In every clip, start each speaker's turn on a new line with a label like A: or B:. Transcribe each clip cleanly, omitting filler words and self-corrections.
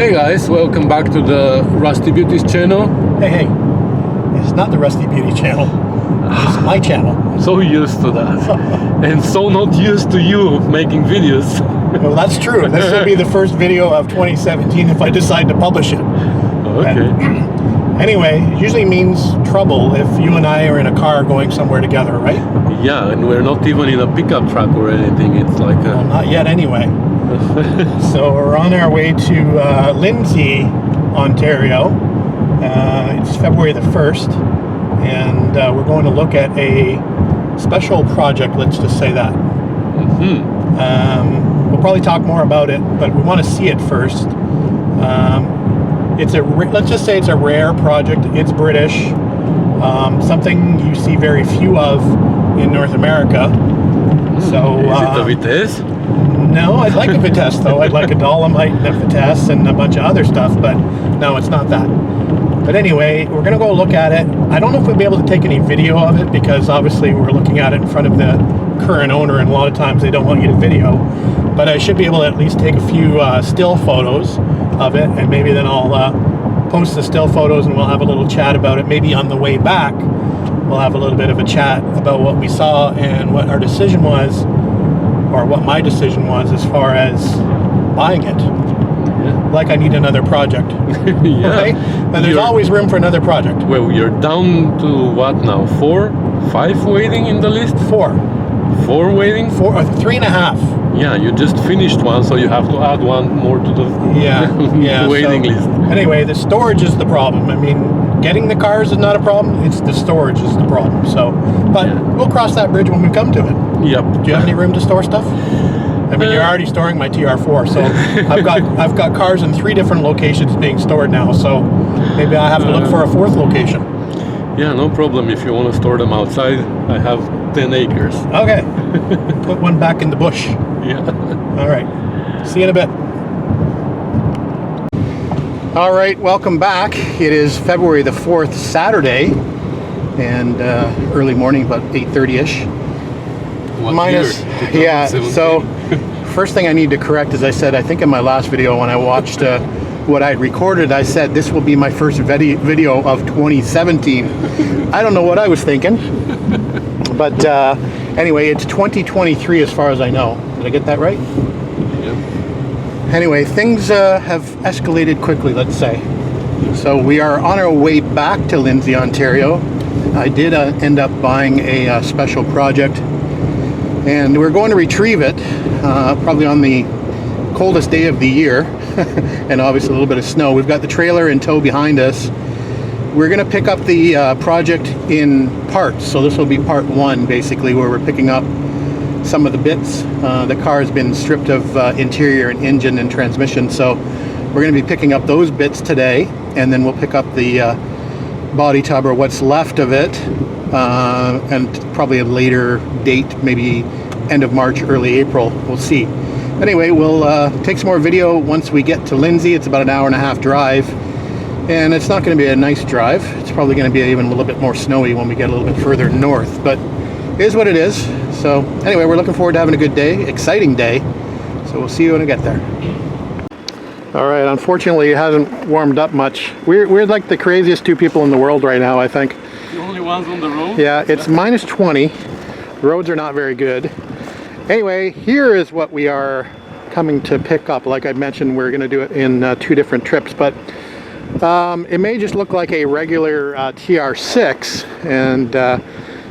A: Hey guys, welcome back to the Rusty Beauties channel.
B: Hey, it's not the Rusty Beauty channel. It's my channel.
A: So used to that. And so not used to you making videos.
B: Well, that's true. This will be the first video of 2017 if I decide to publish it.
A: Okay.
B: Anyway, it usually means trouble if you and I are in a car going somewhere together, right?
A: Yeah, and we're not even in a pickup truck or anything. It's like a...
B: Well, not yet anyway. So we're on our way to Lindsay, Ontario. It's February the 1st, and we're going to look at a special project, let's just say that. We'll probably talk more about it, but we want to see it first. Let's just say it's a rare project. It's British, something you see very few of in North America. So
A: is it a Vitesse?
B: No, I'd like a Vitesse though. I'd like a Dolomite and a Vitesse and a bunch of other stuff, but no, it's not that. But anyway, we're gonna go look at it. I don't know if we'll be able to take any video of it because obviously we're looking at it in front of the current owner, and a lot of times they don't want you to video. But I should be able to at least take a few still photos of it, and maybe then I'll post the still photos and we'll have a little chat about it. Maybe on the way back, we'll have a little bit of a chat about what we saw and what our decision was, or what my decision was as far as buying it.
A: Yeah.
B: Like I need another project.
A: Yeah.
B: Okay? And there's always room for another project.
A: Well, you're down to what now? 4? 5 waiting in the list?
B: 4
A: waiting?
B: 3.5.
A: Yeah, you just finished one, so you have to add one more to the waiting list.
B: Anyway, the storage is the problem. I mean, getting the cars is not a problem. It's the storage is the problem. So, but we'll cross that bridge when we come to it.
A: Yep.
B: Do you have any room to store stuff? I mean, you're already storing my TR4, so I've got cars in 3 different locations being stored now. So maybe I have to look for a 4th location.
A: Yeah, no problem. If you want to store them outside, I have 10 acres.
B: Okay. Put one back in the bush.
A: Yeah.
B: All right. See you in a bit. All right, welcome back. It is February the 4th, Saturday, and early morning, about 8:30ish. Yeah, so first thing I need to correct is I said, I think in my last video when I watched what I'd recorded, I said this will be my first video of 2017. I don't know what I was thinking, but anyway, it's 2023 as far as I know. Did I get that right?
A: Yep.
B: Anyway, things have escalated quickly, let's say. So we are on our way back to Lindsay, Ontario. I did end up buying a special project, and we're going to retrieve it probably on the coldest day of the year, and obviously a little bit of snow. We've got the trailer in tow behind us. We're going to pick up the project in parts, so this will be part 1 basically, where we're picking up some of the bits. The car has been stripped of interior and engine and transmission, so we're going to be picking up those bits today, and then we'll pick up the body tub, or what's left of it, and probably a later date, maybe end of March, early April, we'll see. Anyway, we'll take some more video once we get to Lindsay. It's about an hour-and-a-half drive, and it's not going to be a nice drive. It's probably going to be even a little bit more snowy when we get a little bit further north, but it is what it is. So anyway, we're looking forward to having a good day, exciting day, so we'll see you when we get there. All right, unfortunately it hasn't warmed up much. We're like the craziest 2 people in the world right now, I think.
A: The only ones on the road?
B: Yeah, it's minus 20. The roads are not very good. Anyway, here is what we are coming to pick up. Like I mentioned, we're going to do it in 2 different trips, but it may just look like a regular TR6, and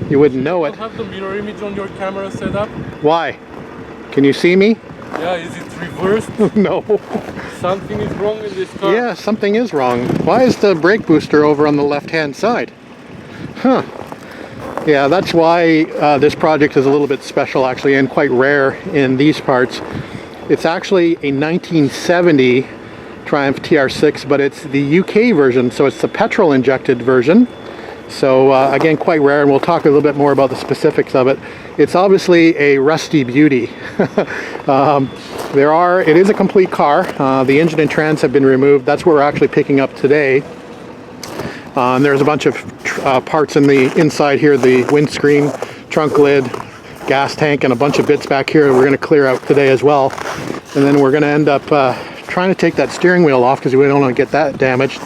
B: you wouldn't know it.
A: Do you have the mirror image on your camera set up?
B: Why? Can you see me?
A: Yeah, is it reversed?
B: No.
A: Something is wrong in this car.
B: Yeah, something is wrong. Why is the brake booster over on the left-hand side? Huh. Yeah, that's why this project is a little bit special actually, and quite rare in these parts. It's actually a 1970 Triumph TR6, but it's the UK version, so it's the petrol injected version. So again, quite rare, and we'll talk a little bit more about the specifics of it. It's obviously a rusty beauty. It is a complete car. The engine and trans have been removed. That's what we're actually picking up today. And there's a bunch of parts in the inside here, the windscreen, trunk lid, gas tank, and a bunch of bits back here we're going to clear out today as well. And then we're going to end up trying to take that steering wheel off because we don't want to get that damaged.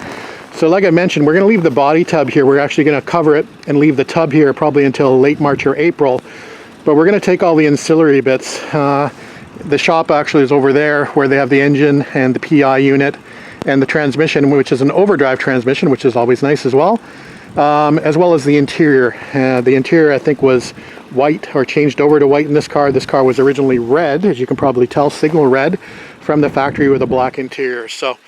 B: So like I mentioned, we're going to leave the body tub here. We're actually going to cover it and leave the tub here probably until late March or April. But we're going to take all the ancillary bits. The shop actually is over there where they have the engine and the PI unit and the transmission, which is an overdrive transmission, which is always nice as well as the interior. The interior, I think, was white or changed over to white in this car. This car was originally red, as you can probably tell, signal red from the factory with a black interior. So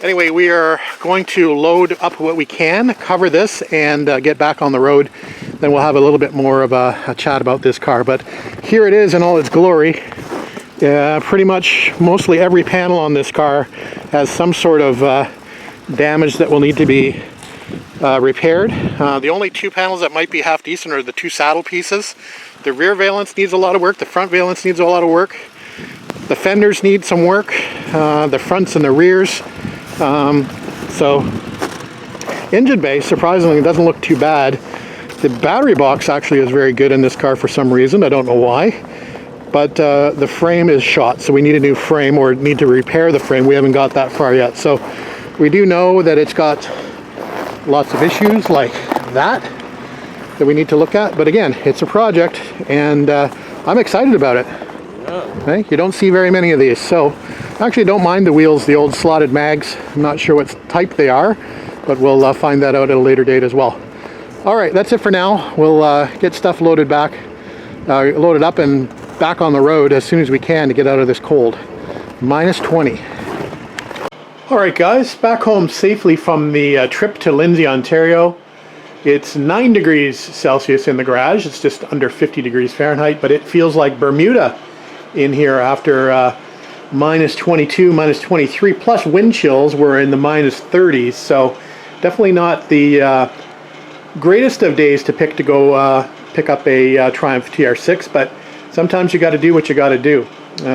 B: anyway, we are going to load up what we can, cover this, and get back on the road. Then we'll have a little bit more of a chat about this car. But here it is in all its glory. Pretty much mostly every panel on this car has some sort of damage that will need to be repaired. The only two panels that might be half decent are the two saddle pieces. The rear valance needs a lot of work. The front valance needs a lot of work. The fenders need some work. The fronts and the rears. So engine bay, surprisingly, doesn't look too bad. The battery box actually is very good in this car for some reason. I don't know why. But the frame is shot, so we need a new frame or need to repair the frame. We haven't got that far yet. So we do know that it's got lots of issues like that we need to look at. But again, it's a project, and I'm excited about it. Yeah. Okay? You don't see very many of these. So I actually don't mind the wheels, the old slotted mags. I'm not sure what type they are, but we'll find that out at a later date as well. All right, that's it for now. We'll get stuff loaded up and back on the road as soon as we can to get out of this cold. Minus 20. All right, guys, back home safely from the trip to Lindsay, Ontario. It's 9 degrees Celsius in the garage. It's just under 50 degrees Fahrenheit, but it feels like Bermuda in here after minus 22, minus 23, plus wind chills. We're in the minus 30s, so definitely not the greatest of days to pick up a Triumph TR6, but sometimes you got to do what you got to do.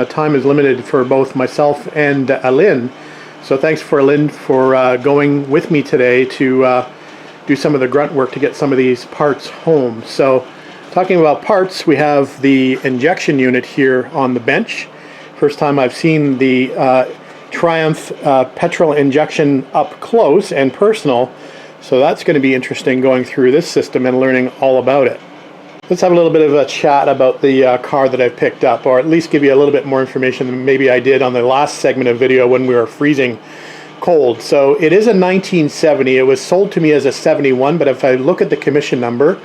B: Time is limited for both myself and Lynn. So thanks for Lynn for going with me today to do some of the grunt work to get some of these parts home. So talking about parts, we have the injection unit here on the bench. First time I've seen the Triumph petrol injection up close and personal. So that's going to be interesting going through this system and learning all about it. Let's have a little bit of a chat about the car that I've picked up, or at least give you a little bit more information than maybe I did on the last segment of video when we were freezing cold. So it is a 1970. It was sold to me as a 71, but if I look at the commission number,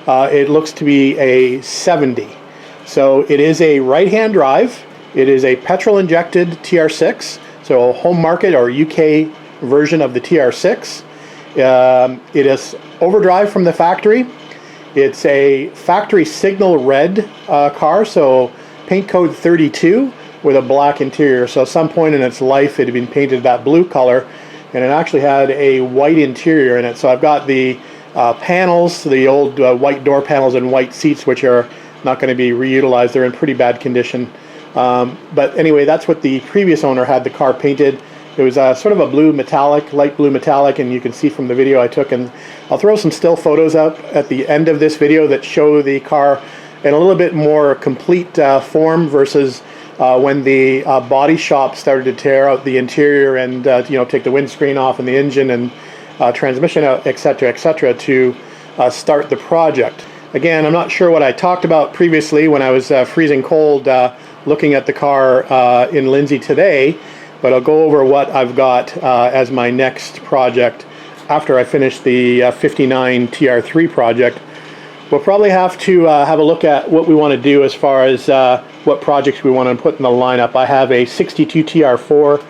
B: it looks to be a 70. So it is a right-hand drive. It is a petrol-injected TR6, so a home market or UK version of the TR6. It is overdrive from the factory. It's a factory signal red car, so paint code 32 with a black interior. So at some point in its life it had been painted that blue color, and it actually had a white interior in it. So I've got the panels, the old white door panels and white seats, which are not going to be reutilized. They're in pretty bad condition. But anyway, that's what the previous owner had the car painted. It was sort of a blue metallic, light blue metallic, and you can see from the video I took, and I'll throw some still photos up at the end of this video that show the car in a little bit more complete form versus when the body shop started to tear out the interior and take the windscreen off and the engine and transmission out, etc., to start the project. Again, I'm not sure what I talked about previously when I was freezing cold looking at the car in Lindsay today, but I'll go over what I've got as my next project after I finish the 59 TR3 project. We'll probably have to have a look at what we want to do as far as what projects we want to put in the lineup. I have a 62 TR4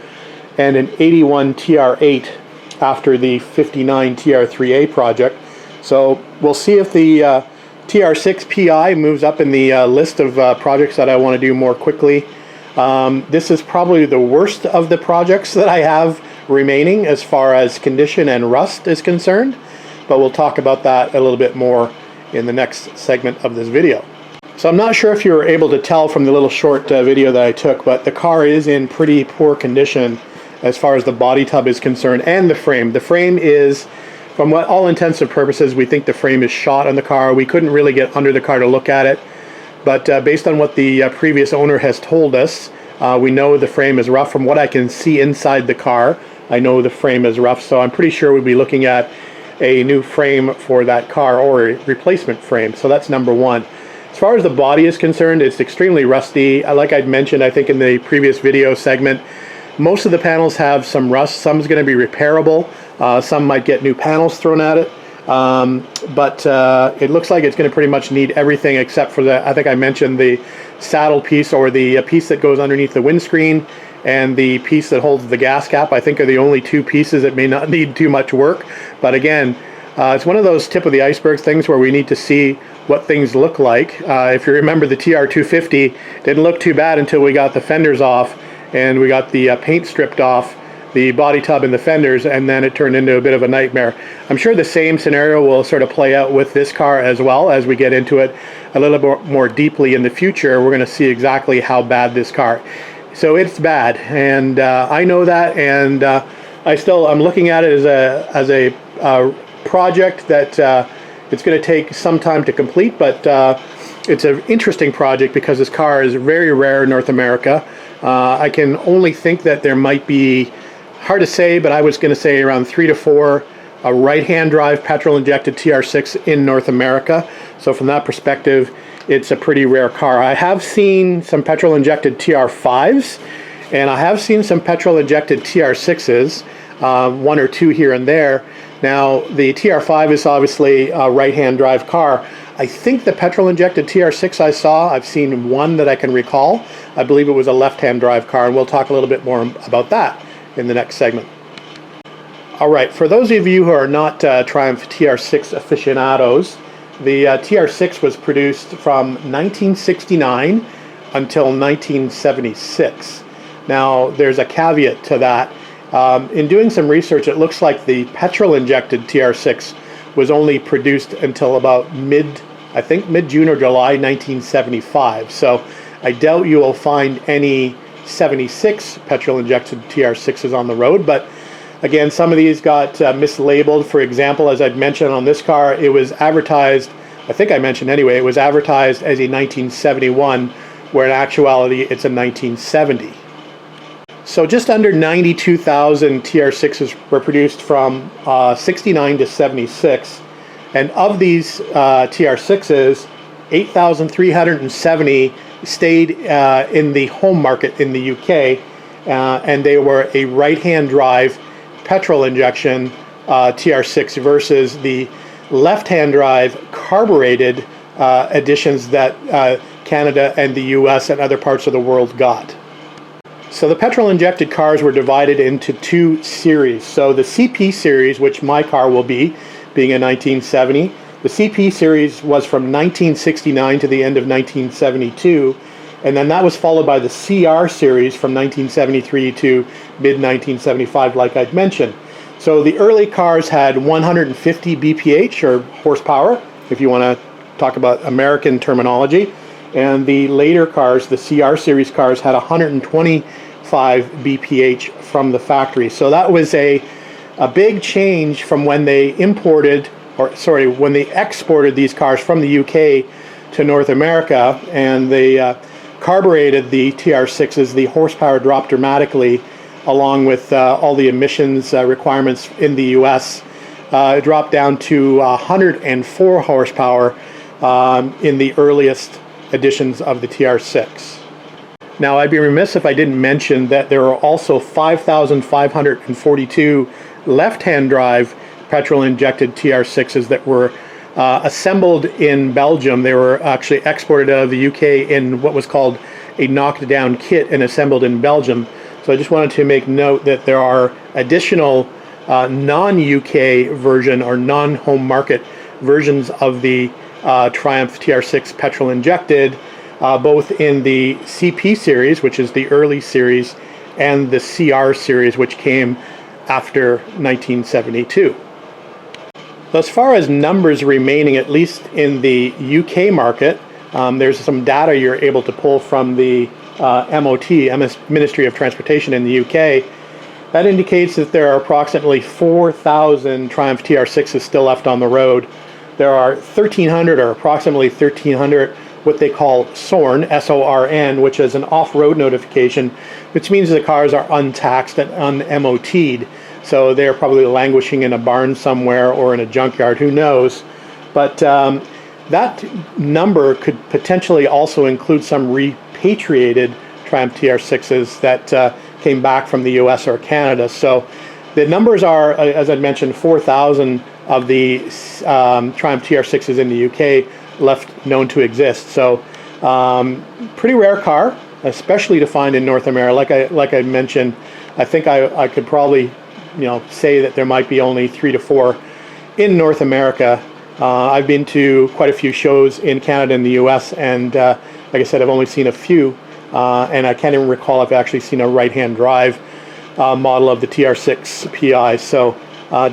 B: and an 81 TR8 after the 59 TR3A project. So we'll see if the TR6 PI moves up in the list of projects that I want to do more quickly. This is probably the worst of the projects that I have remaining as far as condition and rust is concerned, but we'll talk about that a little bit more in the next segment of this video. So I'm not sure if you were able to tell from the little short video that I took, but the car is in pretty poor condition as far as the body tub is concerned and the frame. The frame is, from what all intents and purposes, we think the frame is shot on the car. We couldn't really get under the car to look at it. But based on what the previous owner has told us, We know the frame is rough. From what I can see inside the car, I know the frame is rough, so I'm pretty sure we'll be looking at a new frame for that car, or a replacement frame. So that's number one. As far as the body is concerned, it's extremely rusty. Like I'd mentioned, I think in the previous video segment, most of the panels have some rust. Some is going to be repairable. Some might get new panels thrown at it. But it looks like it's going to pretty much need everything except for the, I think I mentioned, the saddle piece, or the piece that goes underneath the windscreen, and the piece that holds the gas cap. I think are the only two pieces that may not need too much work. But again, it's one of those tip of the iceberg things where we need to see what things look like. If you remember, the TR250 didn't look too bad until we got the fenders off and we got the paint stripped off the body tub and the fenders, and then it turned into a bit of a nightmare. I'm sure the same scenario will sort of play out with this car as well. As we get into it a little bit more deeply in the future, we're going to see exactly how bad this car. So it's bad, and I know that, and I'm looking at it as a project that it's going to take some time to complete, but it's an interesting project because this car is very rare in North America. I can only think that there might be, hard to say, but I was going to say around 3 to 4 right-hand drive petrol-injected TR6 in North America. So from that perspective, it's a pretty rare car. I have seen some petrol-injected TR5s, and I have seen some petrol-injected TR6s, 1 or 2 here and there. Now, the TR5 is obviously a right-hand drive car. I think the petrol-injected TR6 I've seen one that I can recall. I believe it was a left-hand drive car, and we'll talk a little bit more about that in the next segment. All right, for those of you who are not Triumph TR6 aficionados, the TR6 was produced from 1969 until 1976. Now, there's a caveat to that. In doing some research, it looks like the petrol-injected TR6 was only produced until about mid-June or July 1975. So I doubt you will find any 76 petrol-injected TR6s on the road, but again, some of these got mislabeled. For example, as I'd mentioned on this car, it was advertised, I think I mentioned anyway, it was advertised as a 1971, where in actuality it's a 1970. So just under 92,000 TR6s were produced from 69 to 76, and of these TR6s, 8,370 stayed in the home market in the UK, and they were a right-hand drive petrol injection TR6 versus the left-hand drive carbureted editions that Canada and the US and other parts of the world got. So the petrol-injected cars were divided into 2 series. So the CP series, which my car will be, being a 1970, the CP series was from 1969 to the end of 1972, and then that was followed by the CR series from 1973 to mid-1975, like I'd mentioned. So the early cars had 150 BPH, or horsepower, if you want to talk about American terminology, and the later cars, the CR series cars, had 125 BPH from the factory. So that was a big change from when they when they exported these cars from the UK to North America, and they carbureted the TR6s. The horsepower dropped dramatically, along with all the emissions requirements in the US. It dropped down to 104 horsepower in the earliest editions of the TR6. Now, I'd be remiss if I didn't mention that there are also 5,542 left-hand drive petrol-injected TR6s that were assembled in Belgium. They were actually exported out of the UK in what was called a knocked-down kit and assembled in Belgium. So I just wanted to make note that there are additional non-UK version or non-home market versions of the Triumph TR6 petrol-injected, both in the CP series, which is the early series, and the CR series, which came after 1972. As far as numbers remaining, at least in the UK market, there's some data you're able to pull from the MOT, Ministry of Transportation in the UK. That indicates that there are approximately 4,000 Triumph TR6s still left on the road. There are 1,300 or approximately 1,300 what they call SORN, S-O-R-N, which is an off-road notification, which means the cars are untaxed and un-MOT'd. So they're probably languishing in a barn somewhere or in a junkyard, who knows. But that number could potentially also include some repatriated Triumph TR6s that came back from the US or Canada. So the numbers are, as I mentioned, 4,000 of the Triumph TR6s in the UK left known to exist. So pretty rare car, especially to find in North America. Like I mentioned, I think I could probably say that there might be only 3 to 4 in North America. I've been to quite a few shows in Canada and the US, and like I said, I've only seen a few, and I can't even recall if I've actually seen a right-hand drive model of the TR6 PI. So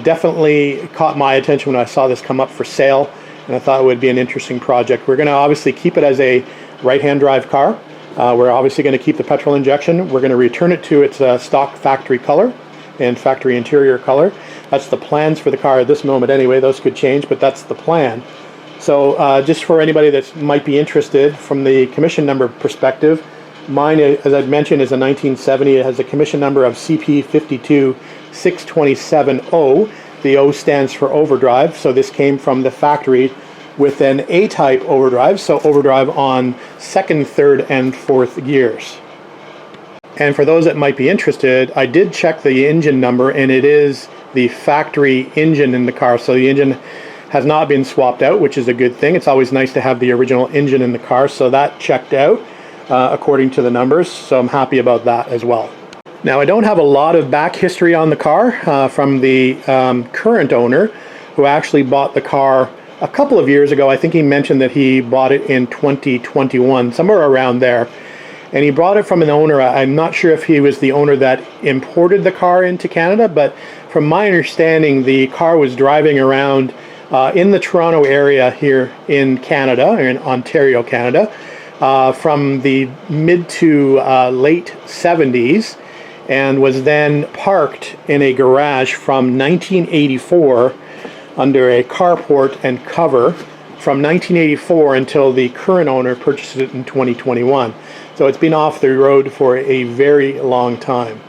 B: definitely caught my attention when I saw this come up for sale, and I thought it would be an interesting project. We're going to obviously keep it as a right-hand drive car. We're obviously going to keep the petrol injection. We're going to return it to its stock factory color and factory interior color. That's the plans for the car at this moment anyway. Those could change, but that's the plan. So just for anybody that might be interested, from the commission number perspective, mine, as I've mentioned, is a 1970. It has a commission number of CP52627O. The O stands for overdrive, so this came from the factory with an A-type overdrive, so overdrive on second, third, and fourth gears. And for those that might be interested, I did check the engine number, and it is the factory engine in the car. So the engine has not been swapped out, which is a good thing. It's always nice to have the original engine in the car, so that checked out according to the numbers, so I'm happy about that as well. Now, I don't have a lot of back history on the car from the current owner, who actually bought the car a couple of years ago. I think he mentioned that he bought it in 2021, somewhere around there. And he brought it from an owner. I'm not sure if he was the owner that imported the car into Canada, but from my understanding, the car was driving around in the Toronto area here in Canada, or in Ontario, Canada, from the mid to late 70s, and was then parked in a garage from 1984 under a carport and cover from 1984 until the current owner purchased it in 2021. So it's been off the road for a very long time.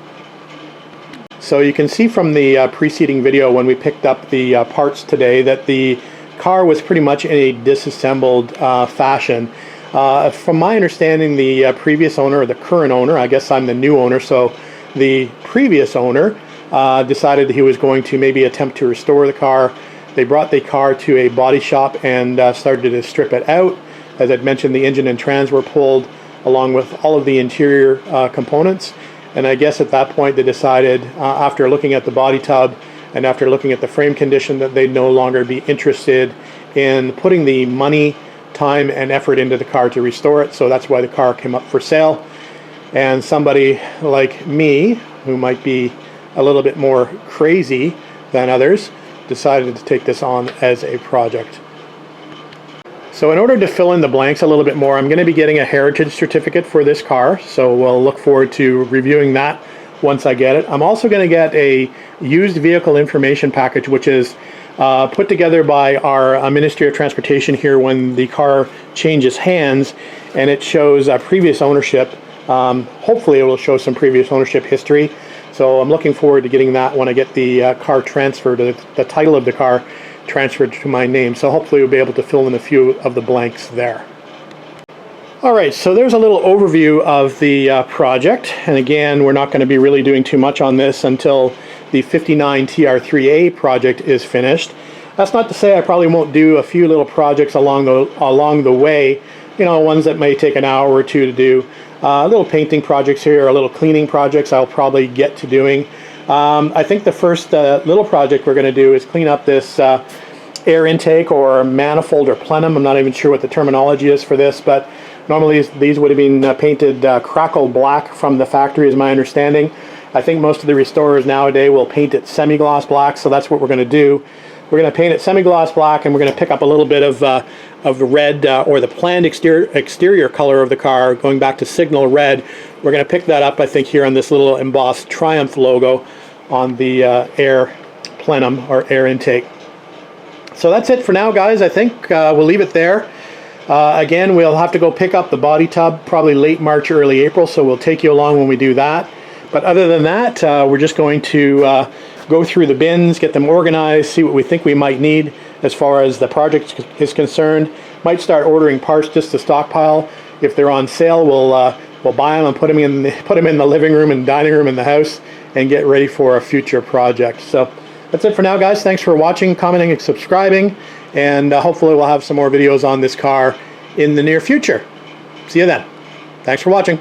B: So you can see from the preceding video when we picked up the parts today that the car was pretty much in a disassembled fashion. From my understanding, the previous owner, or the current owner, I guess I'm the new owner, so the previous owner decided he was going to maybe attempt to restore the car. They brought the car to a body shop and started to strip it out. As I'd mentioned, the engine and trans were pulled, along with all of the interior components. And I guess at that point they decided, after looking at the body tub and after looking at the frame condition, that they'd no longer be interested in putting the money, time, and effort into the car to restore it. So that's why the car came up for sale. And somebody like me, who might be a little bit more crazy than others, decided to take this on as a project. So in order to fill in the blanks a little bit more, I'm going to be getting a heritage certificate for this car, so we'll look forward to reviewing that once I get it. I'm also going to get a used vehicle information package, which is put together by our Ministry of Transportation here when the car changes hands, and it shows previous ownership. Hopefully it will show some previous ownership history. So I'm looking forward to getting that when I get the car transferred, the title of the car transferred to my name. So hopefully we'll be able to fill in a few of the blanks there. All right, so there's a little overview of the project. And again, we're not going to be really doing too much on this until the 59 TR3A project is finished. That's not to say I probably won't do a few little projects along the way, ones that may take an hour or two to do. Little painting projects here, or little cleaning projects I'll probably get to doing. I think the first little project we're going to do is clean up this air intake or manifold or plenum. I'm not even sure what the terminology is for this, but normally these would have been painted crackle black from the factory, is my understanding. I think most of the restorers nowadays will paint it semi-gloss black, so that's what we're going to do. We're going to paint it semi-gloss black, and we're going to pick up a little bit of red, or the planned exterior color of the car, going back to signal red. We're going to pick that up, I think, here on this little embossed Triumph logo on the air plenum or air intake. So that's it for now, guys. I think we'll leave it there. Again, we'll have to go pick up the body tub probably late March, early April, so we'll take you along when we do that. But other than that, we're just going to go through the bins, get them organized, see what we think we might need as far as the project is concerned. Might start ordering parts just to stockpile. If they're on sale, we'll buy them and put them in the living room and dining room in the house and get ready for a future project. So that's it for now, guys. Thanks for watching, commenting, and subscribing. And hopefully we'll have some more videos on this car in the near future. See you then. Thanks for watching.